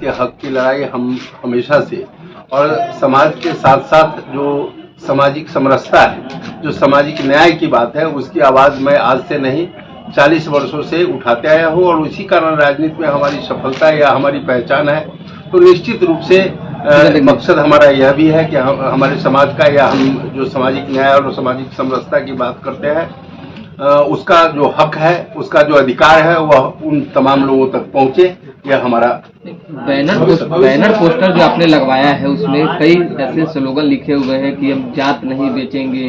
के हक की लड़ाई हम हमेशा से, और समाज के साथ साथ जो सामाजिक समरसता है, जो सामाजिक न्याय की बात है, उसकी आवाज़ मैं आज से नहीं 40 वर्षों से उठाते आया हूँ, और उसी कारण राजनीति में हमारी सफलता या हमारी पहचान है। तो निश्चित रूप से मकसद हमारा यह भी है कि हमारे समाज का, या हम जो सामाजिक न्याय और सामाजिक समरसता की बात करते हैं, उसका जो हक है, उसका जो अधिकार है, वह उन तमाम लोगों तक पहुंचे, यह हमारा बैनर पोस्टर जो आपने लगवाया है उसमें कई ऐसे स्लोगन लिखे हुए हैं कि हम जात नहीं बेचेंगे,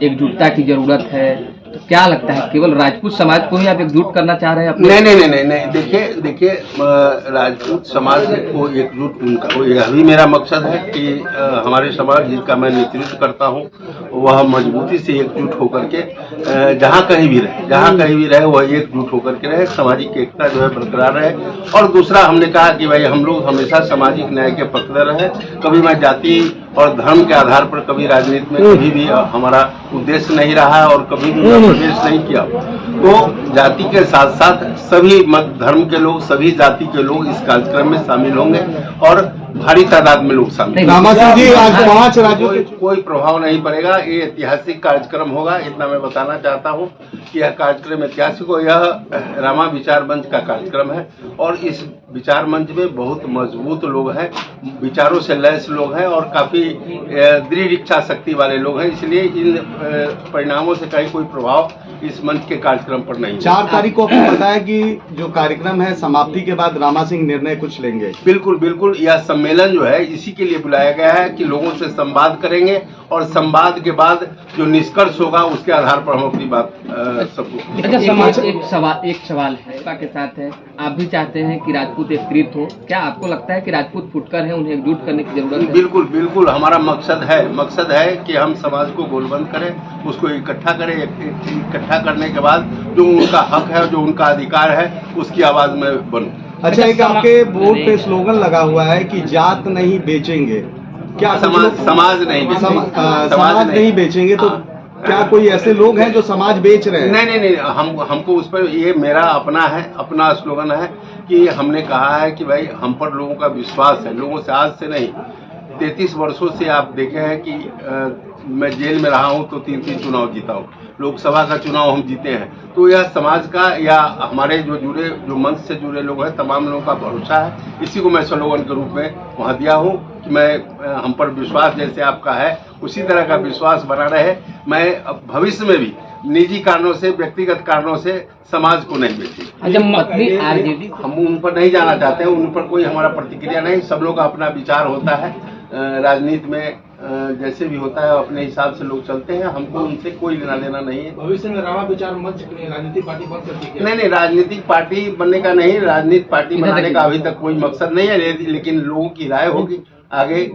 एकजुटता की जरूरत है। तो क्या लगता है केवल राजपूत समाज को ही आप एकजुट करना चाह रहे हैं अपने? नहीं, देखिए राजपूत समाज को एकजुट, उनका यह भी मेरा मकसद है कि हमारे समाज जिसका मैं नेतृत्व करता हूं, वह मजबूती से एकजुट होकर के जहां कहीं भी रहे वह एकजुट होकर के रहे, सामाजिक एकता जो है बरकरार रहे। और दूसरा हमने कहा कि भाई हम लोग हमेशा सामाजिक न्याय के पक्षधर रहे, कभी मैं जाति और धर्म के आधार पर कभी राजनीति में कभी भी हमारा उद्देश्य नहीं रहा है, और कभी भी प्रवेश नहीं किया। तो जाति के साथ साथ सभी मत धर्म के लोग, सभी जाति के लोग इस कार्यक्रम में शामिल होंगे, और भारी तादाद में लोग शामिल। रामा सिंह जी, आज 5 राज्यों के कोई प्रभाव नहीं पड़ेगा। ये ऐतिहासिक कार्यक्रम होगा, इतना मैं बताना चाहता हूँ कि यह कार्यक्रम ऐतिहासिक हो। यह रामा विचार मंच का कार्यक्रम है, और इस विचार मंच में बहुत मजबूत लोग हैं, विचारों से लैस लोग हैं, और काफी दृढ़ इच्छा शक्ति वाले लोग हैं। इसलिए इन परिणामों से कहीं कोई प्रभाव इस मंच के कार्यक्रम पर नहीं। 4 तारीख को आपको पता है कि जो कार्यक्रम है समाप्ति के बाद रामा सिंह निर्णय कुछ लेंगे। बिल्कुल, यह सम्मेलन जो है इसी के लिए बुलाया गया है कि लोगों से संवाद करेंगे, और संवाद के बाद जो निष्कर्ष होगा उसके आधार पर हम अपनी बात सबको। अच्छा, समाज एक सवाल है के साथ है, आप भी चाहते हैं कि राजपूत एकत्रित हो, क्या आपको लगता है कि राजपूत फुटकर है, उन्हें एकजुट करने की जरूरत है? बिल्कुल हमारा मकसद है कि हम समाज को गोलबंद करें, उसको इकट्ठा करें। इकट्ठा करने के बाद जो उनका हक है, जो उनका अधिकार है, उसकी आवाज में बनूं। अच्छा, एक आपके बोर्ड पे स्लोगन लगा हुआ है कि जात नहीं बेचेंगे, क्या समाज नहीं बेचेंगे? तो क्या कोई ऐसे लोग हैं जो समाज बेच रहे हैं? नहीं, हमको उस पर, ये मेरा अपना स्लोगन है कि हमने कहा है कि भाई हम पर लोगों का विश्वास है, लोगों से आज से नहीं 33 वर्षों से आप देखे हैं कि मैं जेल में रहा हूं तो 3 चुनाव जीता हूं, लोकसभा का चुनाव हम जीते हैं। तो यह समाज का या हमारे जो मंच से जुड़े लोग हैं, तमाम लोगों का भरोसा है। इसी को मैं स्लोगन के रूप में वहां दिया हूं कि मैं हम पर विश्वास जैसे आपका है उसी तरह का विश्वास बना रहे। मैं भविष्य में भी निजी कारणों से, व्यक्तिगत कारणों से समाज को नहीं बेचेंगे। आरजेडी हम उन पर नहीं जाना चाहते हैं, उन पर कोई हमारा प्रतिक्रिया नहीं। सब लोग का अपना विचार होता है, राजनीति में जैसे भी होता है अपने हिसाब से लोग चलते हैं, हमको उनसे कोई लेना देना नहीं है। भविष्य में रामा विचार मंच राजनीतिक पार्टी बन सकती है? नहीं, राजनीतिक पार्टी बनने का नहीं, राजनीतिक पार्टी बनाने का अभी तक कोई मकसद नहीं है, लेकिन लोगों की राय होगी आगे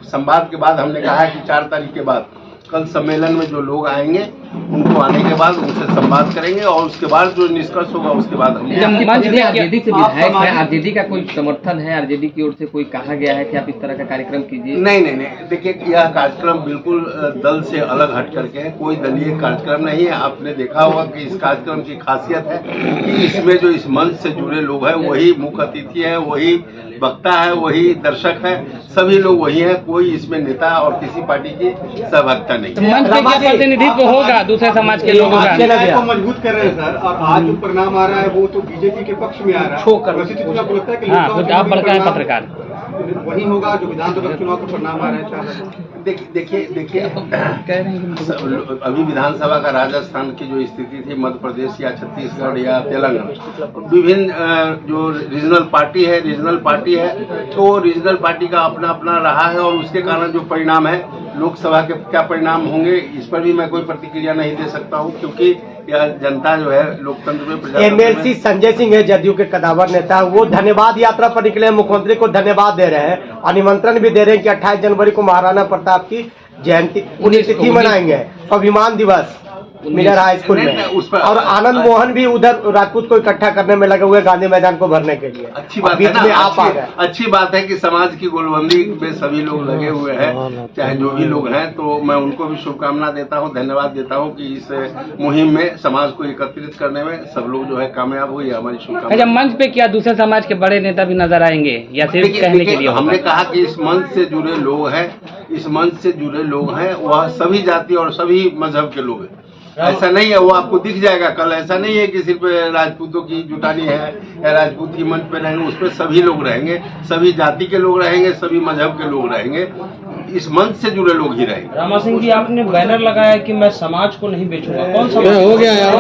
संवाद के बाद। हमने कहा है कि 4 तारीख के बाद कल सम्मेलन में जो लोग आएंगे उनको आने के बाद उनसे संवाद करेंगे, और उसके बाद जो निष्कर्ष होगा उसके बाद हम। आरजेडी से विधायक है, आरजेडी का कोई समर्थन है? आरजेडी की ओर से कोई कहा गया है कि आप इस तरह का कार्यक्रम कीजिए? नहीं, देखिए यह कार्यक्रम बिल्कुल दल से अलग हट करके है, कोई दलीय कार्यक्रम नहीं है। आपने देखा होगा कि इस कार्यक्रम की खासियत है कि इसमें जो इस मंच से जुड़े लोग हैं वही मुख्य अतिथि है, वही वक्ता है, वही दर्शक है, सभी लोग वही हैं। कोई इसमें नेता और किसी पार्टी की सहभागिता नहीं। तो मंच पे क्या प्रतिनिधित्व होगा दूसरे समाज के लोगों का? को मजबूत कर रहे हैं सर, और आज जो परिणाम आ रहा है वो तो बीजेपी के पक्ष में आ रहा है। पत्रकार वही होगा जो विधानसभा चुनाव का परिणाम आ रहा है। देखिए अभी विधानसभा का राजस्थान की जो स्थिति थी, मध्य प्रदेश या छत्तीसगढ़ या तेलंगाना, विभिन्न जो रीजनल पार्टी है तो रीजनल पार्टी का अपना रहा है, और उसके कारण जो परिणाम है लोकसभा के क्या परिणाम होंगे इस पर भी मैं कोई प्रतिक्रिया नहीं दे सकता हूं, क्योंकि यह जनता जो है लोकतंत्र में। एमएलसी संजय सिंह है, जदयू के कदावर नेता, वो धन्यवाद यात्रा पर निकले, मुख्यमंत्री को धन्यवाद दे रहे हैं और निमंत्रण भी दे रहे हैं कि 28 जनवरी को महाराणा प्रताप की जयंती पुण्यतिथि मनाएंगे, स्वाभिमान दिवस। मिलर हाई स्कूल नहीं, में नहीं, उस पर- और आनंद मोहन भी उधर राजपूत को इकट्ठा करने में लगे हुए हैं गांधी मैदान को भरने के लिए। अच्छी बात बीच है ना, में आप आ गए। अच्छी बात है कि समाज की गोलबंदी में सभी लोग लगे हुए हैं, चाहे जो भी लोग हैं, तो मैं उनको भी शुभकामना देता हूं, धन्यवाद देता हूं कि इस मुहिम में समाज को एकत्रित करने में सब लोग जो है कामयाब हुई, हमारी अच्छा, शुभकामना। मंच पे क्या दूसरे समाज के बड़े नेता भी नजर आएंगे या सिर्फ कहने के लिए होगा? हमने कहा कि इस मंच से जुड़े लोग हैं, इस मंच से जुड़े लोग हैं, वह सभी जाति और सभी मजहब के लोग हैं। ऐसा नहीं है, वो आपको दिख जाएगा कल। ऐसा नहीं है कि सिर्फ राजपूतों की जुटानी है या राजपूत ही मंच पे रहेंगे, उस पर सभी लोग रहेंगे, सभी जाति के लोग रहेंगे, सभी मजहब के लोग रहेंगे, इस मंच से जुड़े लोग ही रहेंगे। रामा सिंह जी, आपने बैनर लगाया कि मैं समाज को नहीं बेचूंगा, कौन सा हो गया यार।